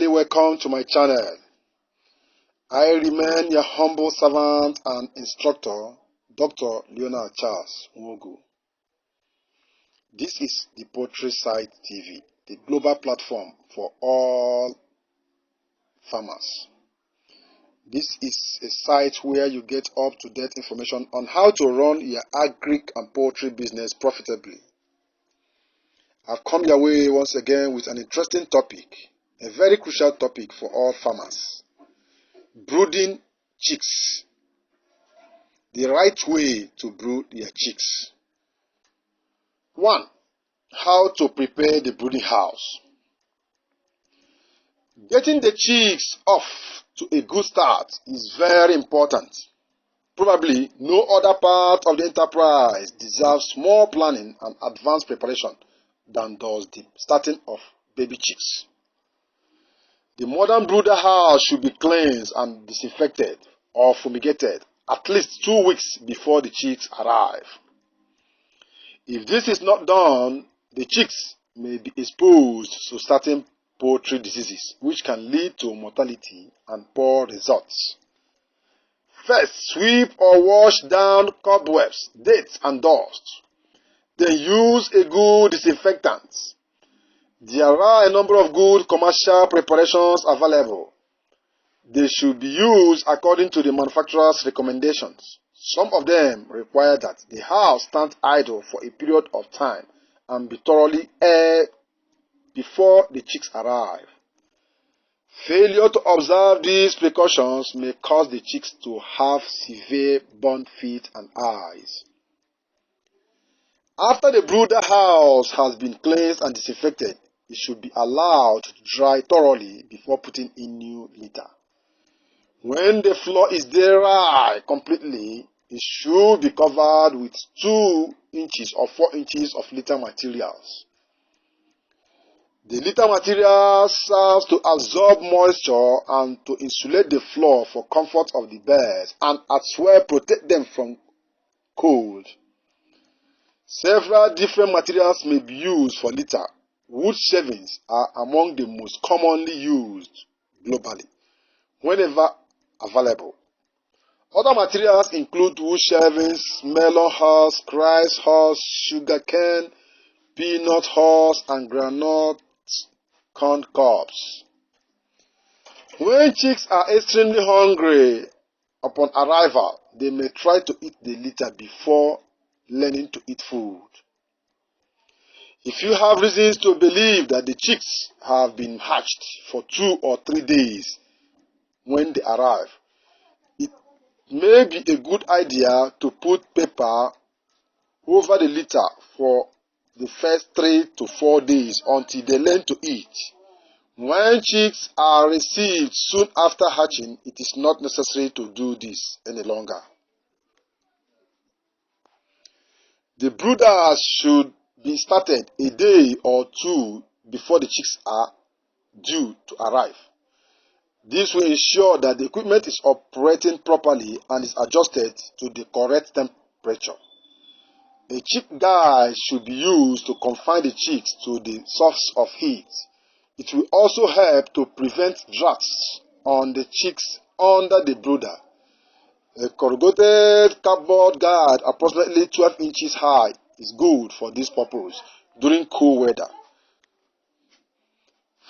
welcome to my channel. I remain your humble servant and instructor, Dr. Leonard Charles Nwogu. This is the Poultry Site TV, the global platform for all farmers. This is a site where you get up-to-date information on how to run your agric and poultry business profitably. I've come your way once again with an interesting topic, a very crucial topic for all farmers. Brooding chicks. The right way to brood your chicks. 1. How to prepare the brooding house. Getting the chicks off to a good start is very important. Probably no other part of the enterprise deserves more planning and advanced preparation than does the starting of baby chicks. The modern brooder house should be cleansed and disinfected or fumigated at least 2 weeks before the chicks arrive. If this is not done, the chicks may be exposed to certain poultry diseases which can lead to mortality and poor results. First, sweep or wash down cobwebs, dirt and dust. Then use a good disinfectant. There are a number of good commercial preparations available. They should be used according to the manufacturer's recommendations. Some of them require that the house stand idle for a period of time and be thoroughly aired before the chicks arrive. Failure to observe these precautions may cause the chicks to have severe burnt feet and eyes. After the brooder house has been cleansed and disinfected, it should be allowed to dry thoroughly before putting in new litter. When the floor is dry completely, it should be covered with 2 inches or 4 inches of litter materials. The litter material serves to absorb moisture and to insulate the floor for comfort of the birds and as well protect them from cold. Several different materials may be used for litter. Wood shavings are among the most commonly used globally, whenever available. Other materials include wood shavings, melon hulls, rice hulls, sugarcane, peanut hulls, and groundnut corn cobs. When chicks are extremely hungry upon arrival, they may try to eat the litter before learning to eat food. If you have reasons to believe that the chicks have been hatched for 2 or 3 days when they arrive, it may be a good idea to put paper over the litter for the first 3 to 4 days until they learn to eat. When chicks are received soon after hatching, it is not necessary to do this any longer. The brooders should be started a day or 2 before the chicks are due to arrive. This will ensure that the equipment is operating properly and is adjusted to the correct temperature. A chick guide should be used to confine the chicks to the source of heat. It will also help to prevent drafts on the chicks under the brooder. A corrugated cardboard guard approximately 12 inches high is good for this purpose during cool weather.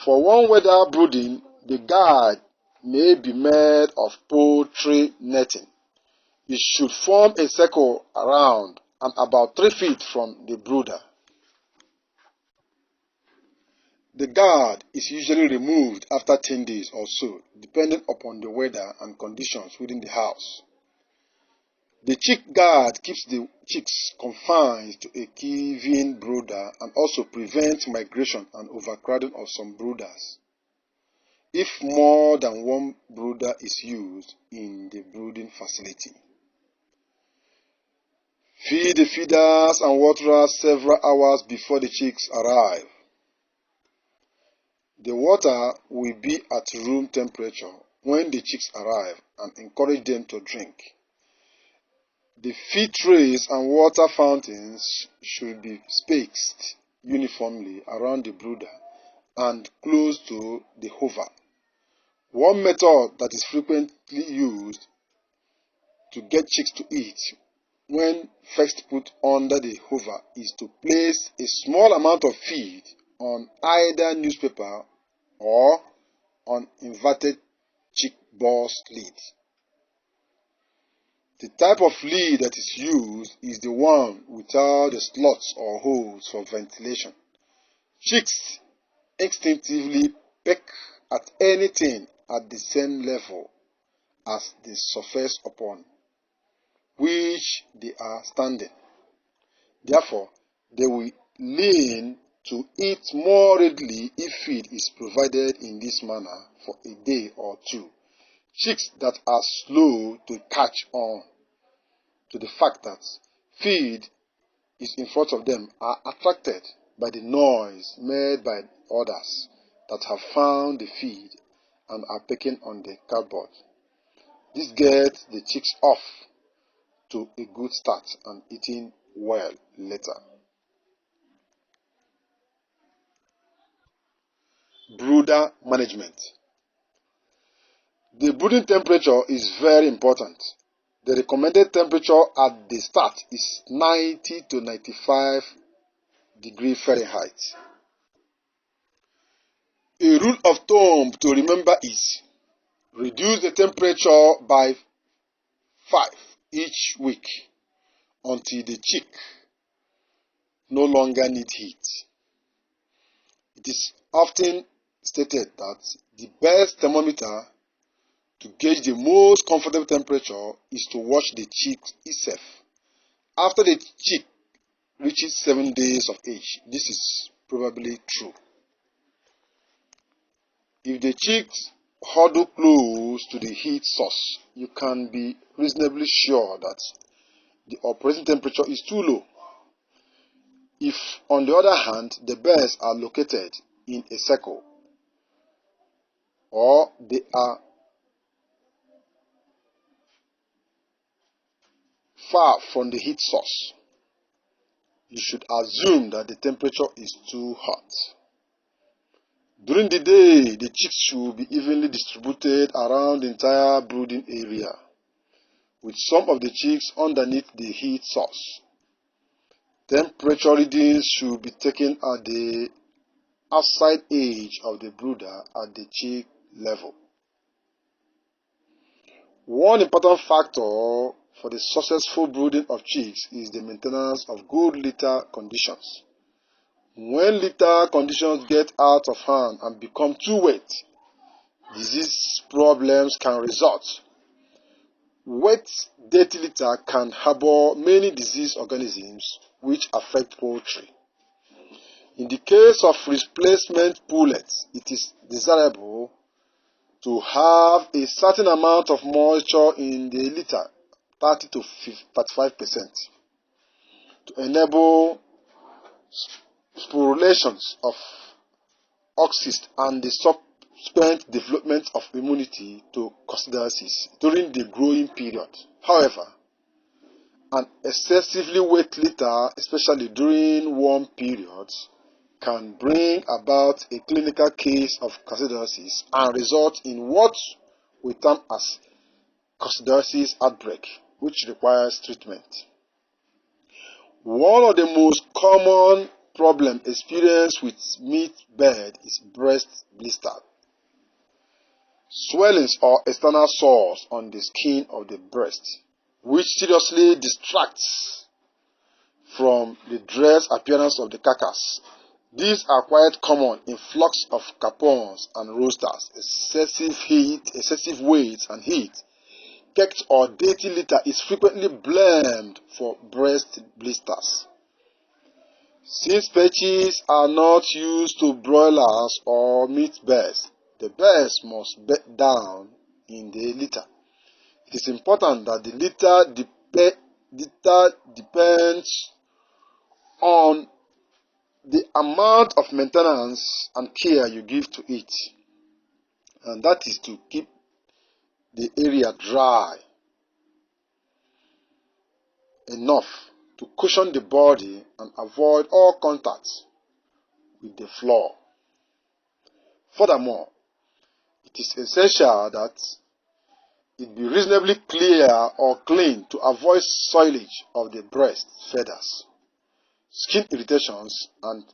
For warm weather brooding, the guard may be made of poultry netting. It should form a circle around and about 3 feet from the brooder. The guard is usually removed after 10 days or so, depending upon the weather and conditions within the house. The chick guard keeps the chicks confined to a given brooder and also prevents migration and overcrowding of some brooders. If more than one brooder is used in the brooding facility. Feed the feeders and waterers several hours before the chicks arrive. The water will be at room temperature when the chicks arrive and encourage them to drink. The feed trays and water fountains should be spaced uniformly around the brooder and close to the hover One method that is frequently used to get chicks to eat when first put under the hover is to place a small amount of feed on either newspaper or on inverted chick box lid. The type of lid that is used is the one without the slots or holes for ventilation. Chicks instinctively peck at anything at the same level as the surface upon which they are standing. Therefore, they will lean to eat more readily if feed is provided in this manner for a day or two. Chicks that are slow to catch on to the fact that feed is in front of them are attracted by the noise made by others that have found the feed and are pecking on the cardboard. This gets the chicks off to a good start and eating well later. Brooder management. The brooding temperature is very important. The recommended temperature at the start is 90 to 95 degrees Fahrenheit. A rule of thumb to remember is reduce the temperature by 5 each week until the chick no longer needs heat. It is often stated that the best thermometer to gauge the most comfortable temperature is to watch the chick itself. After the chick reaches 7 days of age, this is probably true. If the chicks huddle close to the heat source, you can be reasonably sure that the operating temperature is too low. If, on the other hand, the birds are located in a circle or they are far from the heat source, you should assume that the temperature is too hot. During the day, the chicks should be evenly distributed around the entire brooding area, with some of the chicks underneath the heat source. Temperature readings should be taken at the outside edge of the brooder at the chick level. One important factor for the successful brooding of chicks is the maintenance of good litter conditions. When litter conditions get out of hand and become too wet, disease problems can result. Wet, dirty litter can harbor many disease organisms which affect poultry. In the case of replacement pullets, it is desirable to have a certain amount of moisture in the litter, 30 to 35%, to enable sporulations of oxyst and the subsequent development of immunity to coccidiosis during the growing period. However, an excessively wet litter, especially during warm periods, can bring about a clinical case of coccidiosis and result in what we term as coccidiosis outbreak, which requires treatment. One of the most common problems experienced with meat bird is breast blister, swellings or external sores on the skin of the breast, which seriously distracts from the dress appearance of the carcass. These are quite common in flocks of capons and roosters. Excessive weight and heat, caked or dirty litter is frequently blamed for breast blisters. Since perches are not used to broilers or meat birds, the birds must bed down in the litter. It is important that the litter depends on the amount of maintenance and care you give to it, and that is to keep the area dry enough to cushion the body and avoid all contact with the floor. Furthermore, It is essential that it be reasonably clear or clean to avoid soilage of the breast feathers, skin irritations, and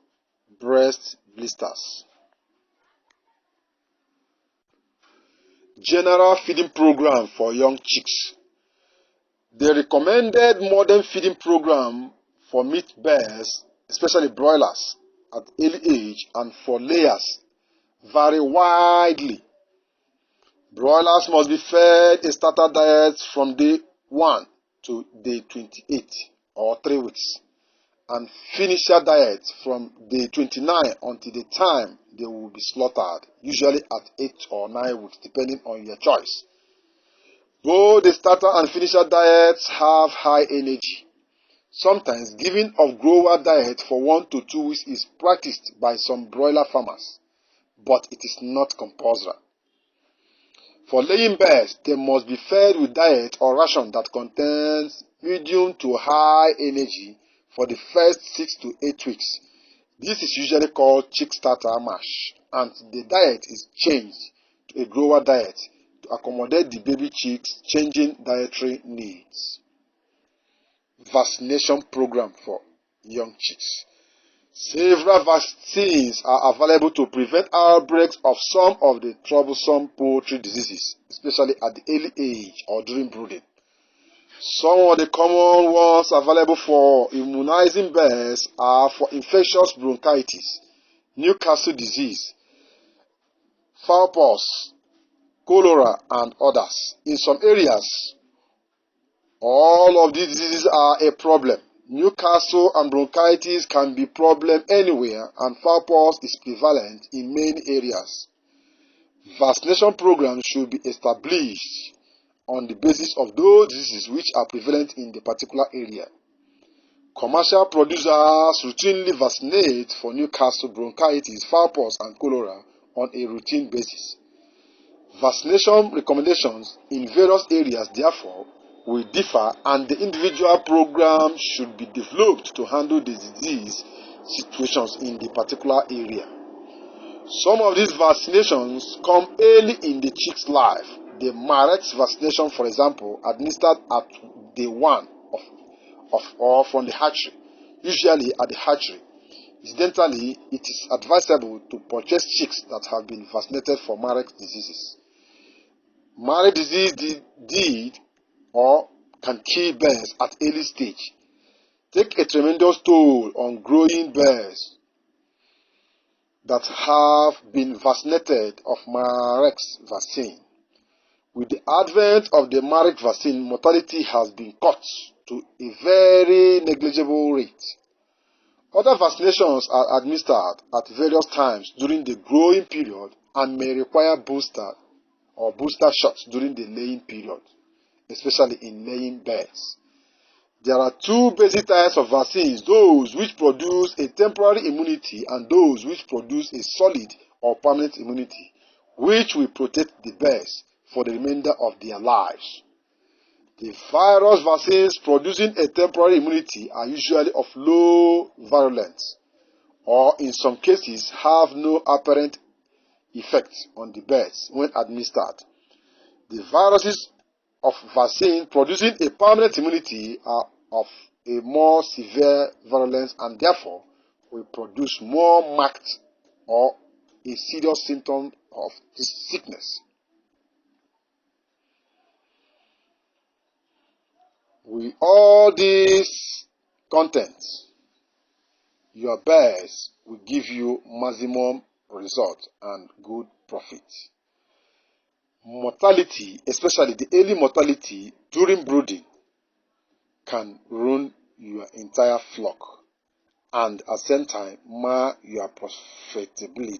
breast blisters. General feeding program for young chicks. The recommended modern feeding program for meat bears, especially broilers, at early age and for layers vary widely. Broilers must be fed a starter diet from day 1 to day 28 or 3 weeks, and finisher diet from day 29 until the time they will be slaughtered, usually at 8 or 9 weeks, depending on your choice. Both the starter and finisher diets have high energy. Sometimes giving of grower diet for 1 to 2 weeks is practiced by some broiler farmers, but it is not compulsory. For laying bears, they must be fed with diet or ration that contains medium to high energy for the first 6 to 8 weeks. This is usually called chick starter mash, and the diet is changed to a grower diet to accommodate the baby chicks' changing dietary needs. Vaccination program for young chicks. Several vaccines are available to prevent outbreaks of some of the troublesome poultry diseases, especially at the early age or during brooding. Some of the common ones available for immunizing bears are for infectious bronchitis, Newcastle disease, fowlpox, cholera, and others. In some areas, all of these diseases are a problem. Newcastle and bronchitis can be a problem anywhere, and fowlpox is prevalent in many areas. Vaccination programs should be established on the basis of those diseases which are prevalent in the particular area. Commercial producers routinely vaccinate for Newcastle, bronchitis, fowlpox, and cholera on a routine basis. Vaccination recommendations in various areas, therefore, will differ, and the individual program should be developed to handle the disease situations in the particular area. Some of these vaccinations come early in the chick's life. The Marek's vaccination, for example, administered at day 1 or from the hatchery, usually at the hatchery. Incidentally, it is advisable to purchase chicks that have been vaccinated for Marek's diseases. Marek disease did or can kill bears at early stage. Take a tremendous toll on growing bears that have been vaccinated of Marek's vaccine. With the advent of the Marek vaccine, mortality has been cut to a very negligible rate. Other vaccinations are administered at various times during the growing period and may require booster shots during the laying period, especially in laying bears. There are 2 basic types of vaccines, those which produce a temporary immunity and those which produce a solid or permanent immunity, which will protect the bears for the remainder of their lives. The virus vaccines producing a temporary immunity are usually of low virulence, or in some cases have no apparent effect on the bears when administered. The viruses of vaccine producing a permanent immunity are of a more severe virulence and therefore will produce more marked or a serious symptom of this sickness. With all these contents, your bears will give you maximum result and good profit. Mortality, especially the early mortality during brooding, can ruin your entire flock and at the same time mar your profitability.